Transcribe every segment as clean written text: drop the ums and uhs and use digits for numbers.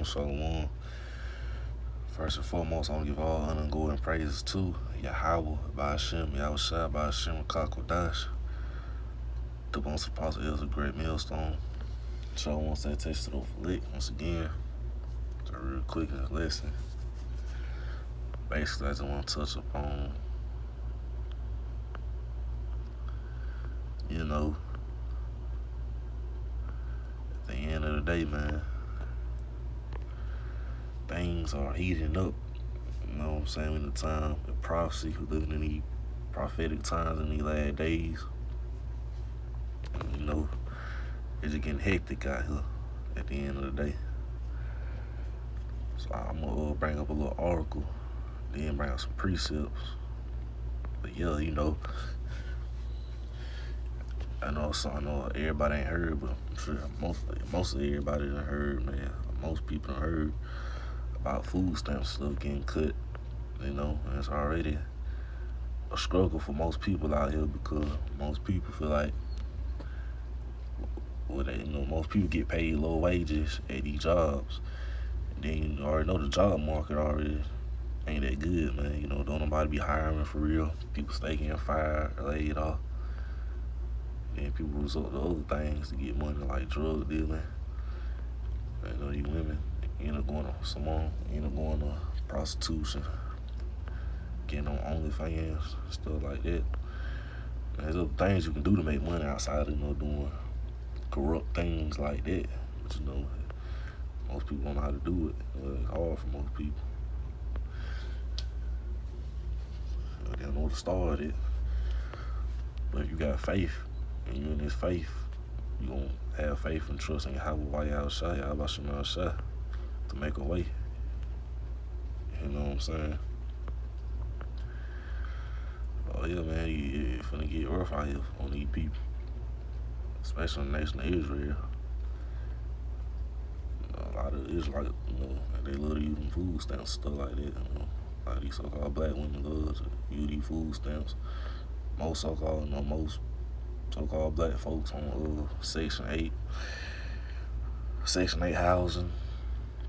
Shalom. First and foremost, I want to give all honor and glory and praises to Yahweh, Ba'ashem, Yahushua, Ba'ashem, Kakodash. The most apostle is a great millstone. So I want to say taste it over lick once again. So real quick in this lesson. Basically, I just want to touch upon, at the end of the day, man, things are heating up. You know what I'm saying? In the time of prophecy, we're living in these prophetic times in these last days. And, it's just getting hectic out here at the end of the day. So I'm going to bring up a little article, then bring up some precepts. But yeah, I know everybody ain't heard, but I'm sure most of everybody done heard, man. Most people done heard about food stamps stuff getting cut, and it's already a struggle for most people out here because most people feel like, most people get paid low wages at these jobs. And then you already know the job market already ain't that good, man. Don't nobody be hiring for real. People stay getting fired, laid off. Then people resort to other things to get money, like drug dealing. These women end up going to prostitution, getting on OnlyFans, stuff like that. There's other things you can do to make money outside of doing corrupt things like that. But most people don't know how to do it. It's hard for most people. They don't know where to start it. But if you got faith, and you in this faith, you gonna have faith and trust in Yahweh Yahushua to make a way. You know what I'm saying? Oh yeah, man, it's finna get rough out here on these people, especially in the nation of Israel. A lot of Israelites, they love to use them food stamps, stuff like that. A lot of these so-called black women love to use these food stamps. Most so-called black folks on Section 8 housing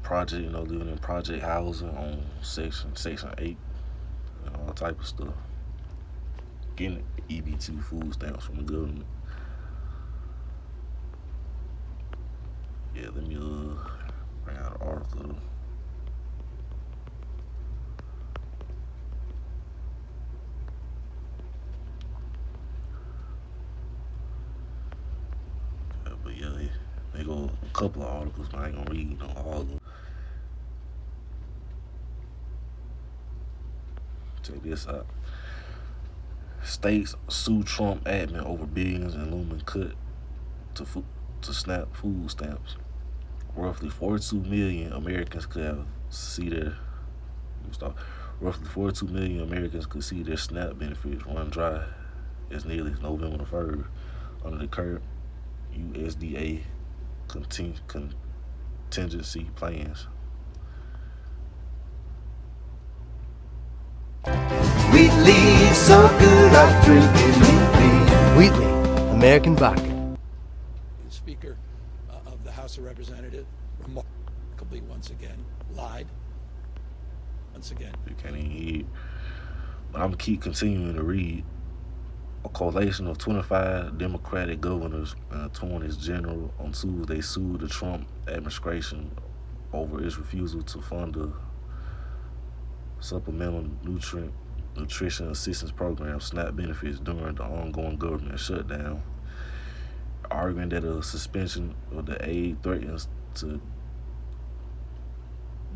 project, living in project housing on Section 8, and all type of stuff. Getting EBT food stamps from the government. Yeah, let me bring out an article. But yeah, they go a couple of articles, but I ain't gonna read all of them. Check this out. States sue Trump admin over billions in looming cut to SNAP food stamps. Roughly 42 million Americans could see their SNAP benefits run dry as nearly as November the 3rd under the current USDA contingency plans. Wheatley, so good I'm drinking Wheatley. Wheatley, American vodka. Speaker of the House of Representatives remarkably once again lied. Once again. You can't even hear it. But I'm going to keep continuing to read. A coalition of 25 Democratic governors and attorneys general on Tuesday sued the Trump administration over its refusal to fund the Supplemental Nutrition Assistance Program SNAP benefits during the ongoing government shutdown, arguing that a suspension of the aid threatens to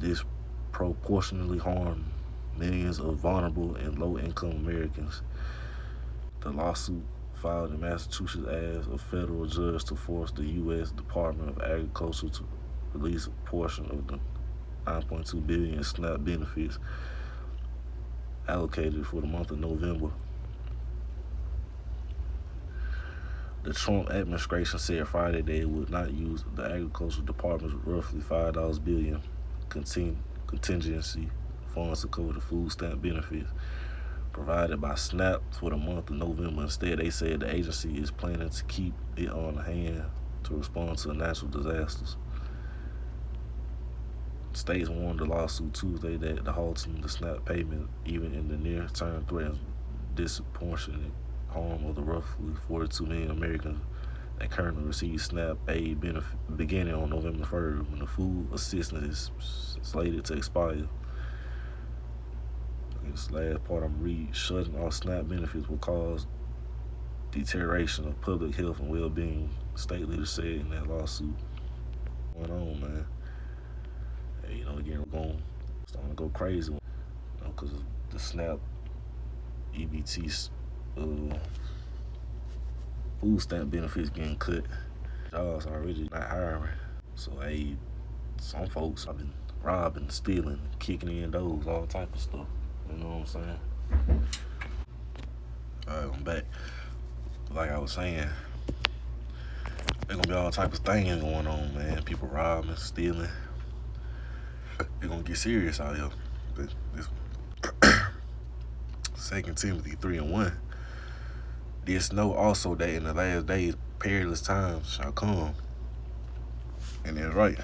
disproportionately harm millions of vulnerable and low-income Americans. The lawsuit, filed in Massachusetts, asks a federal judge to force the U.S. Department of Agriculture to release a portion of the $9.2 billion in SNAP benefits allocated for the month of November. The Trump administration said Friday that it would not use the Agriculture Department's roughly $5 billion contingency funds to cover the food stamp benefits provided by SNAP for the month of November. Instead, they said the agency is planning to keep it on hand to respond to natural disasters. States warned the lawsuit Tuesday that the halting the SNAP payment, even in the near term, threatens disproportionate harm of the roughly 42 million Americans that currently receive SNAP aid benefit beginning on November 3rd, when the food assistance is slated to expire. This last part I'm reading: shutting off SNAP benefits will cause deterioration of public health and well-being, state leaders said in that lawsuit. What's going on, man? Hey, again, we're starting to go crazy, because the SNAP, EBT, food stamp benefits getting cut. Jobs already not hiring. So, hey, some folks have been robbing, stealing, kicking in doors, all type of stuff. You know what I'm saying? Alright, I'm back. Like I was saying, there's gonna be all type of things going on, man. People robbing, stealing. They're gonna get serious out here. This 2 Timothy 3:1. This know also that in the last days perilous times shall come. And that's right.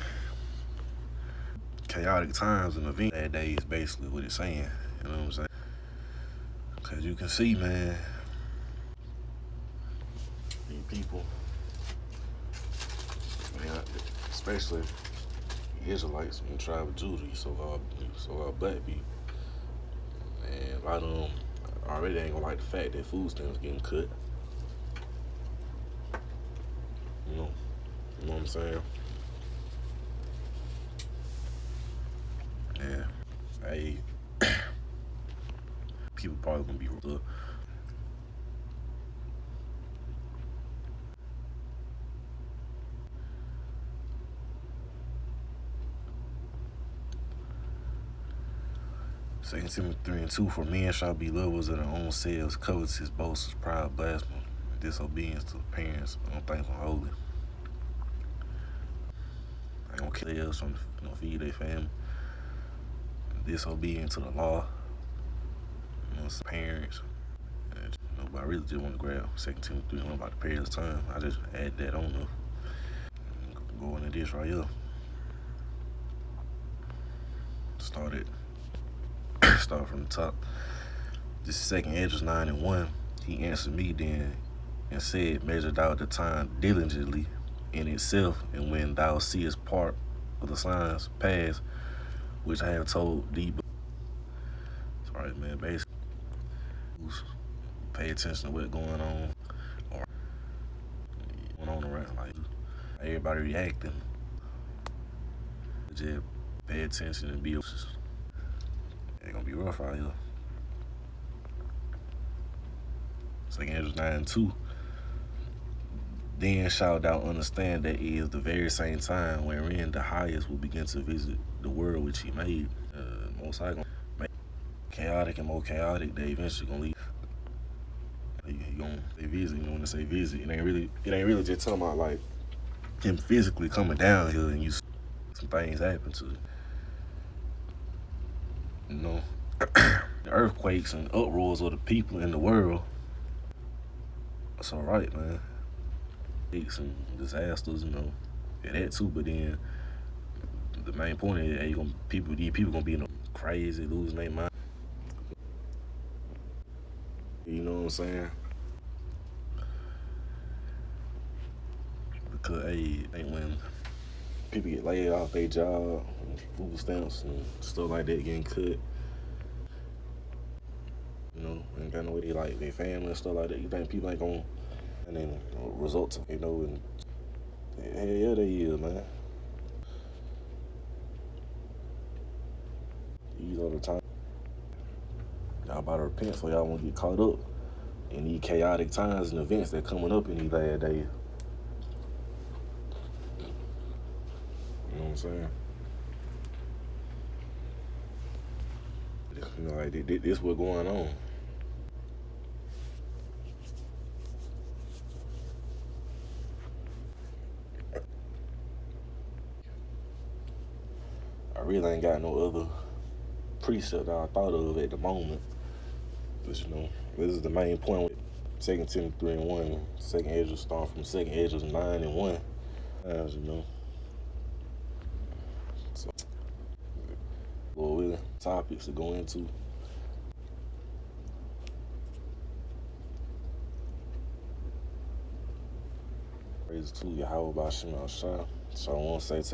Chaotic times and events. Bad days, basically what it's saying. You know what I'm saying? Because you can see, man, these people, man, especially Israelites and tribe of Judah, so-called black people, and a lot of them already ain't gonna like the fact that food stamps getting cut. You know what I'm saying? Yeah. Hey, people probably gonna be rough. 2 Timothy 3:2, for men shall be lovers of their own selves, covetous, boasters, proud, blasphemous, disobedience to parents, unthankful, holy. They gonna kill themselves from feed their family, disobedient to the law, parents. But I really just want to grab 2 Timothy 3:1 about the perilous time. I just add that on there. Go into this right here. Start from the top. This 2 Esdras 9:1. He answered me then and said, measured out the time diligently in itself, and when thou seest part of the signs pass, which I have told thee. Sorry, man, basically, pay attention to what's going on, or going on around, like everybody reacting. Just pay attention and be. It's gonna be rough out here. 2 Esdras 9:2. Then shalt thou understand that it is the very same time wherein the highest will begin to visit the world which he made. Most High gonna make chaotic and more chaotic. They eventually gonna leave. They visit. You know, when they say visit, it ain't really just talking about like him physically coming down here and you see some things happen to it. You know, the earthquakes and uproars of the people in the world. That's all right, man. And disasters, yeah, that too. But then the main point is, hey, these people gonna be crazy, losing their mind. You know what I'm saying? Because hey, when people get laid off their job, food stamps and stuff like that getting cut, ain't got no way they like their family and stuff like that. You think people ain't gonna, and then results, and hell yeah, they is, man. These are the times y'all about to repent, so y'all won't get caught up in these chaotic times and events that coming up in these last days. You know what I'm saying? Like this what's going on. I really ain't got no other precept that I thought of at the moment. But this is the main point with 2 Timothy 3:1. 2 Esdras, start from 2 Esdras 9:1. So Well, with topics to go into. Praise to Yahweh Bashim Shah. So I want to say, take